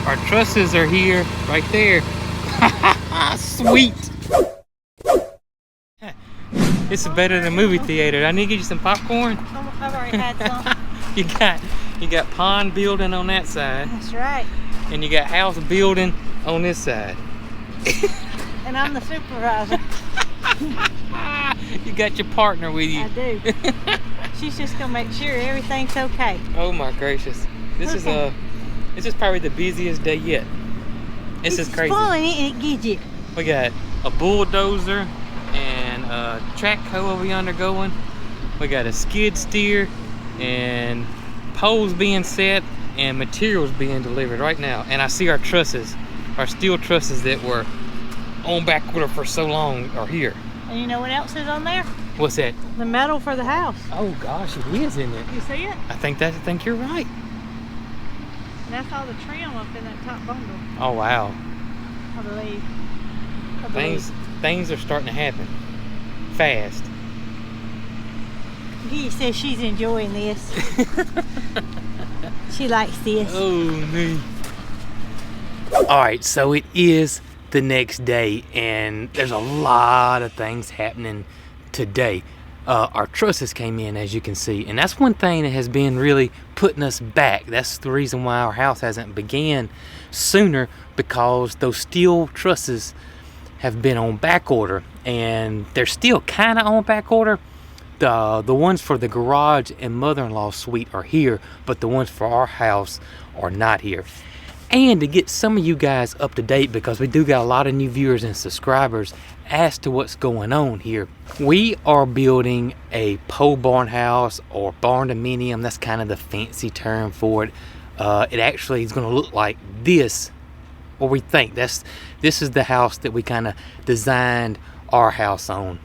Our trusses are here, right there. Sweet. This is better than a movie theater. I need to get you some popcorn. I've already had some. You got pond building on that side. That's right. And you got house building on this side. And I'm the supervisor. You got your partner with you. I do. She's just gonna make sure everything's okay. Oh my gracious. This is probably the busiest day yet. This is crazy. Fun, ain't it, Gidget? We got a bulldozer and a track hoe over yonder going. We got a skid steer and poles being set and materials being delivered right now. And I see our trusses, our steel trusses that were on back order for so long are here. And you know what else is on there? What's that? The metal for the house. Oh gosh, it is, isn't it? You see it? I think you're right. And that's all the trim up in that top bundle. Oh wow. I believe. Things are starting to happen fast. Gidget says she's enjoying this. She likes this. Oh me. Alright, so it is the next day and there's a lot of things happening today. Our trusses came in, as you can see, and that's one thing that has been really putting us back. That's the reason why our house hasn't began sooner, because those steel trusses have been on back order, and they're still kind of on back order. The ones for the garage and mother-in-law suite are here, but the ones for our house are not here. And to get some of you guys up to date, because we do got a lot of new viewers and subscribers as to what's going on here. We are building a pole barn house, or Barndominium. That's kind of the fancy term for it. It actually is going to look like this, or we think this is the house that we kind of designed our house on.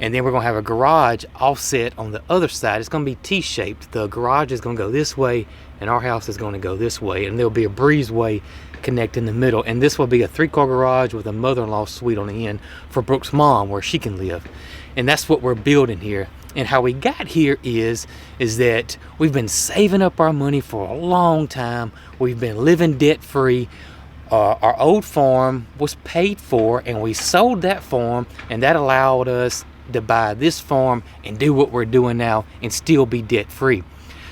And then we're going to have a garage offset on the other side. It's going to be T-shaped. The garage is going to go this way, and our house is going to go this way, and there'll be a breezeway connect in the middle. And this will be a 3-car garage with a mother-in-law suite on the end for Brooke's mom, where she can live. And that's what we're building here. And how we got here is that we've been saving up our money for a long time. We've been living debt-free. Our old farm was paid for, and we sold that farm, and that allowed us to buy this farm and do what we're doing now and still be debt-free.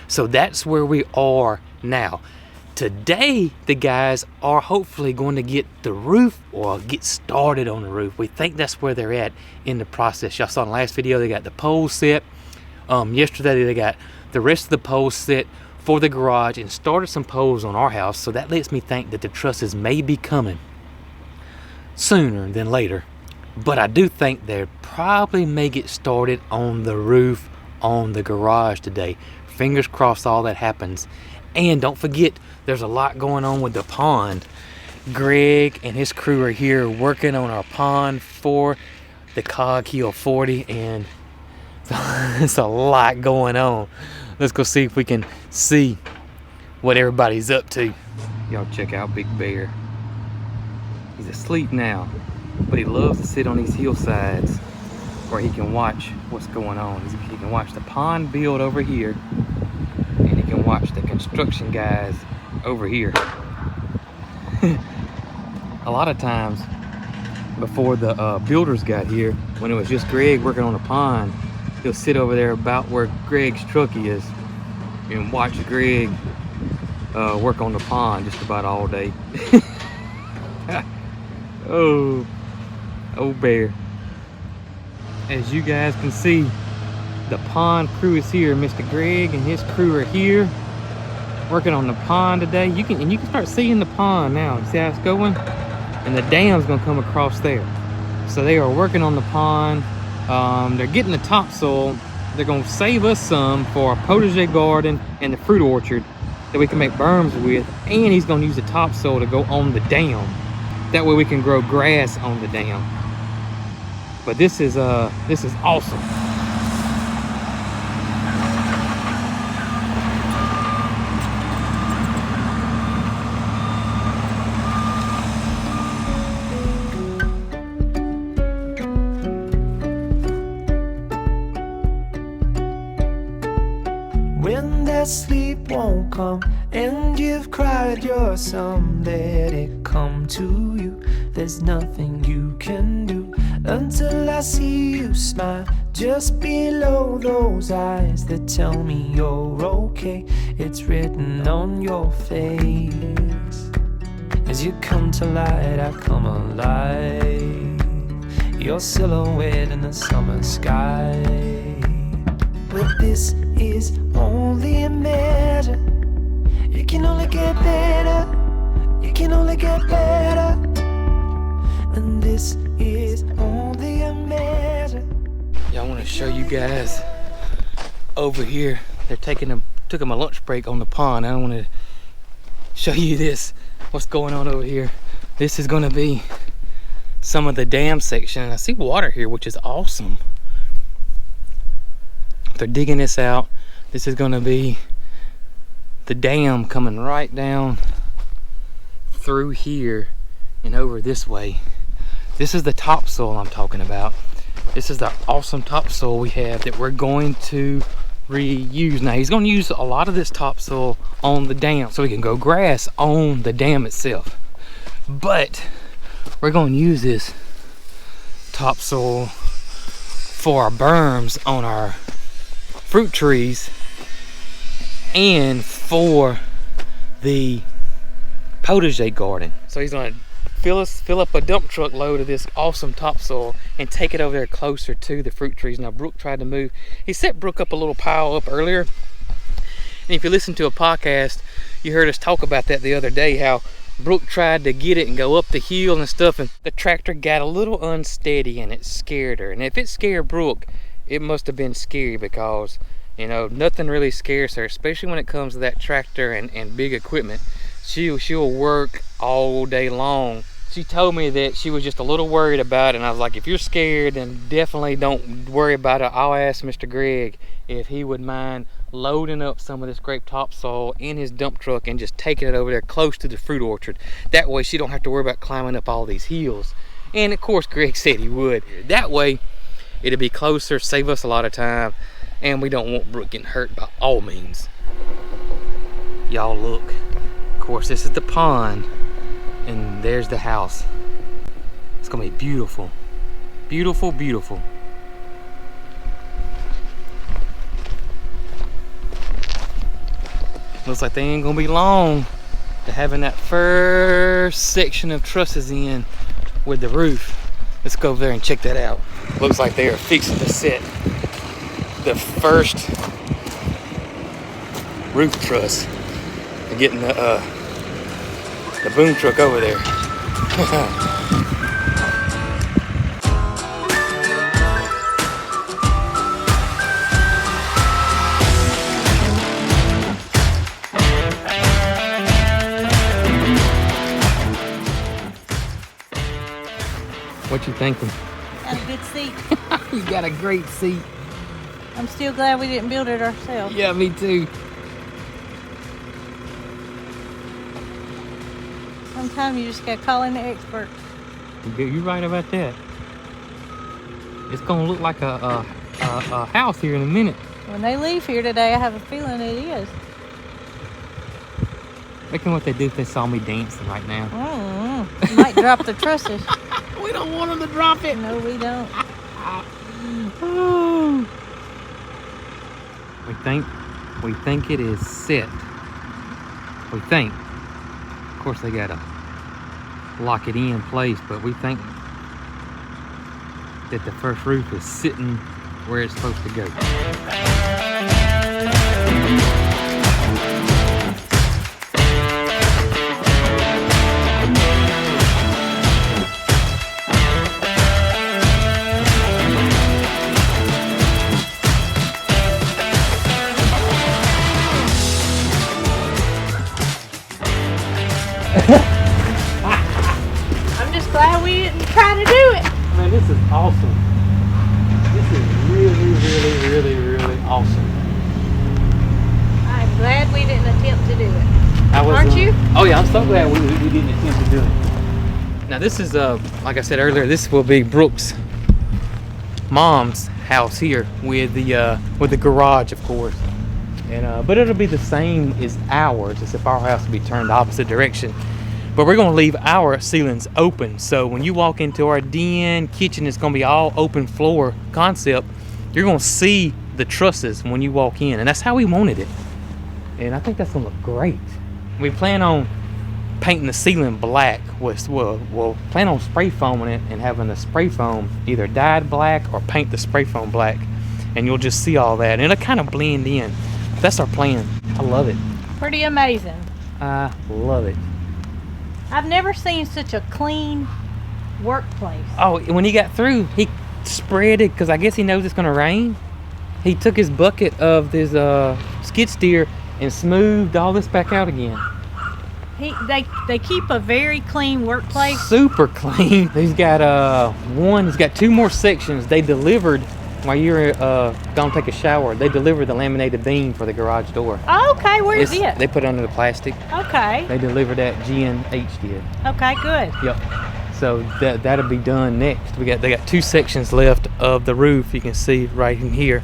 So that's where we are now. Today, the guys are hopefully going to get the roof, or get started on the roof. We think that's where they're at in the process. Y'all saw in the last video, they got the poles set. Yesterday, they got the rest of the poles set for the garage and started some poles on our house. So that lets me think that the trusses may be coming sooner than later. But I do think they probably may get started on the roof on the garage today. Fingers crossed all that happens. And don't forget, there's a lot going on with the pond. Greg and his crew are here working on our pond for the Cog Hill 40, and there's a lot going on. Let's go see if we can see what everybody's up to. Y'all check out Big Bear. He's asleep now, but he loves to sit on these hillsides where he can watch what's going on. He can watch the pond build over here, and he can watch the construction guys over here. A lot of times before the builders got here, when it was just Greg working on the pond, he'll sit over there about where Greg's truck is and watch Greg work on the pond just about all day. Oh Bear. As you guys can see, the pond crew is here. Mr. Greg and his crew are here working on the pond today. You can start seeing the pond now. See how it's going? And the dam's gonna come across there. So they are working on the pond. They're getting the topsoil. They're gonna save us some for our potager garden and the fruit orchard that we can make berms with. And he's gonna use the topsoil to go on the dam. That way we can grow grass on the dam. But this is awesome. When there's sleep won't come, and you've cried your sum. Let it come to you. There's nothing you can do until I see you smile just below those eyes that tell me you're okay. It's written on your face. As you come to light, I come alive. Your silhouette in the summer sky. But this is only a measure. It can only get better. It can only get better. And this is only a measure. Yeah, I want to show you guys over here. They're took them a lunch break on the pond. I want to show you this. What's going on over here? This is going to be some of the dam section. I see water here, which is awesome. They're digging this out. This is going to be the dam coming right down through here and over this way. This is the topsoil I'm talking about. This is the awesome topsoil we have that we're going to reuse. Now he's going to use a lot of this topsoil on the dam so we can grow grass on the dam itself. But we're going to use this topsoil for our berms on our fruit trees and for the potager garden. So he's going to fill up a dump truck load of this awesome topsoil and take it over there closer to the fruit trees. Now Brooke tried to move. He set Brooke up a little pile up earlier. And if you listen to a podcast, you heard us talk about that the other day, how Brooke tried to get it and go up the hill and stuff, and the tractor got a little unsteady and it scared her. And if it scared Brooke, it must have been scary, because you know, nothing really scares her, especially when it comes to that tractor and big equipment. She'll work all day long. She told me that she was just a little worried about it, and I was like, if you're scared, then definitely don't worry about it. I'll ask Mr. Greg if he would mind loading up some of this grape topsoil in his dump truck and just taking it over there close to the fruit orchard. That way she don't have to worry about climbing up all these hills. And of course Greg said he would. That way it'll be closer, save us a lot of time, and we don't want Brooke getting hurt by all means. Y'all look. Of course, this is the pond, and there's the house. It's gonna be beautiful. Beautiful, beautiful. Looks like they ain't gonna be long to having that first section of trusses in with the roof. Let's go over there and check that out. Looks like they are fixing to set the first roof truss. They're getting the boom truck over there. What you thinking? Got a good seat. You got a great seat. I'm still glad we didn't build it ourselves. Yeah, me too. Sometimes you just gotta call in the expert. You're right about that. It's gonna look like a house here in a minute. When they leave here today, I have a feeling it is. Reckon what they do if they saw me dancing right now. You might drop the trusses. We don't want them to drop it. No, we don't. We think it is set. We think. Of course, they gotta lock it in place, but we think that the first roof is sitting where it's supposed to go. I'm just glad we didn't try to do it. Man, this is awesome. This is really awesome. I'm glad we didn't attempt to do it. Aren't you? Oh yeah, I'm so glad we didn't attempt to do it. Now this is, like I said earlier, this will be Brooke's mom's house here with the garage, of course. And but it'll be the same as ours, as if our house will be turned the opposite direction. But we're gonna leave our ceilings open, so when you walk into our den, kitchen, it's gonna be all open floor concept. You're gonna see the trusses when you walk in, and that's how we wanted it. And I think that's gonna look great. We plan on painting the ceiling black. We'll plan on spray foaming it and having the spray foam either dyed black or paint the spray foam black, and you'll just see all that, and it'll kind of blend in. That's our plan. I love it. Pretty amazing. I love it. I've never seen such a clean workplace. Oh, when he got through, he spread it, because I guess he knows it's gonna rain. He took his bucket of this skid steer and smoothed all this back out again. They keep a very clean workplace. Super clean. He's got he's got 2 more sections. They delivered while you're gonna take a shower. They delivered the laminated beam for the garage door. Oh, okay, where is it? They put it under the plastic. Okay. They delivered that. G&H did. Okay, good. Yep. So that'll be done next. They got 2 sections left of the roof. You can see right in here,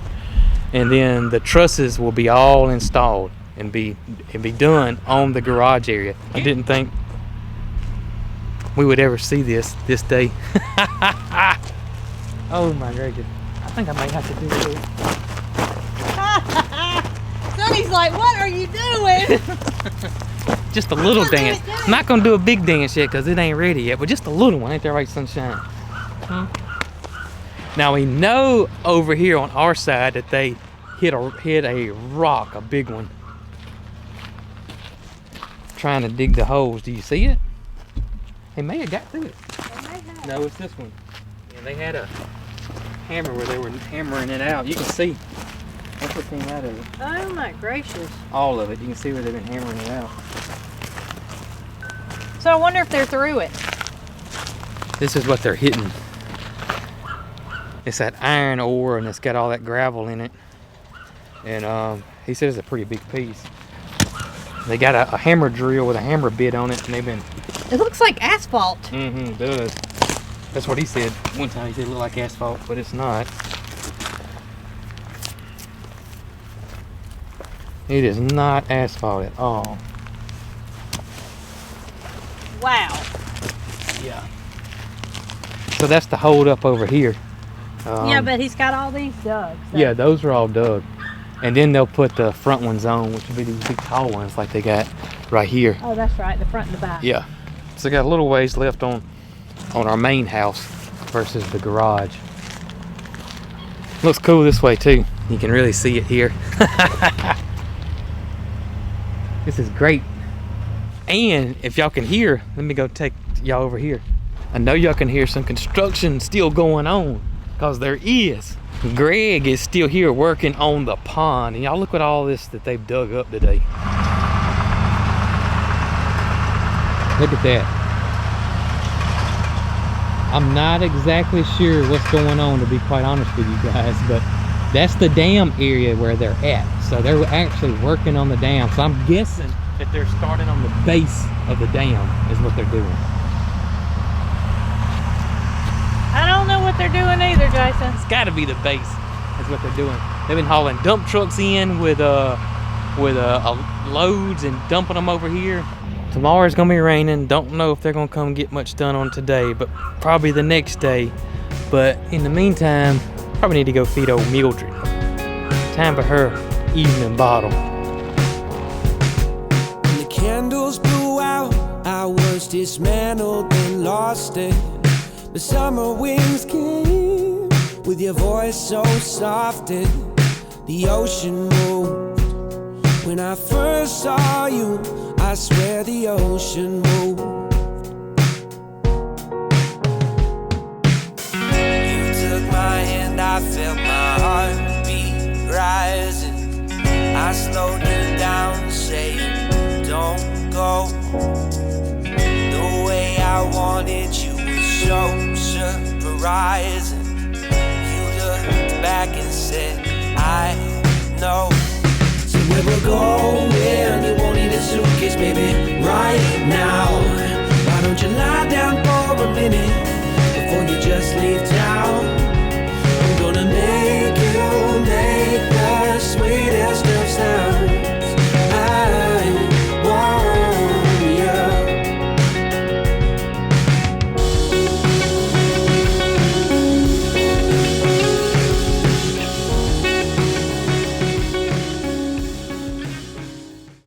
and then the trusses will be all installed and be done on the garage area. I didn't think we would ever see this day. Oh my gracious! I think I may have to do this. Sonny's like, what are you doing? Just a little dance. I'm not gonna do a big dance yet because it ain't ready yet, but just a little one. Ain't that right, sunshine? Now we know over here on our side that they hit a rock, a big one. Trying to dig the holes. Do you see it? They may have got through it. No, it's this one. Yeah, they had a hammer where they were hammering it out. You can see. That's what came out of it. Oh my gracious. All of it. You can see where they've been hammering it out. So I wonder if they're through it. This is what they're hitting. It's that iron ore, and it's got all that gravel in it. And he said it's a pretty big piece. They got a hammer drill with a hammer bit on it, and they've been... It looks like asphalt. Mm-hmm, it does. That's what he said. One time he said it looked like asphalt, but it's not. It is not asphalt at all. Wow. Yeah. So that's the hold up over here. Yeah, but he's got all these dug. So. Yeah, those are all dug. And then they'll put the front ones on, which will be these big tall ones like they got right here. Oh, that's right, the front and the back. Yeah. So they got a little ways left on our main house versus the garage. Looks cool this way too. You can really see it here. This is great. And if y'all can hear, let me go take y'all over here. I know y'all can hear some construction still going on, because there is. Greg is still here working on the pond, and y'all look at all this that they've dug up today. Look at that. I'm not exactly sure what's going on, to be quite honest with you guys, but that's the dam area where they're at. So they're actually working on the dam. So I'm guessing that they're starting on the base of the dam is what they're doing. I don't know what they're doing either, Jason. It's got to be the base is what they're doing. They've been hauling dump trucks in with loads and dumping them over here. Tomorrow's gonna be raining. Don't know if they're gonna come get much done on today, but probably the next day. But in the meantime, probably need to go feed old Mildred. Time for her evening bottle. When the candles blew out, I was dismantled and lost it. The summer winds came with your voice so soft, and the ocean moved. When I first saw you, I swear the ocean moved. You took my hand, I felt my heartbeat rising. I slowed you down, saying, don't go. The way I wanted you was so surprising. You looked back and said, I know. So where we're going, you won't need a suitcase, baby, right now.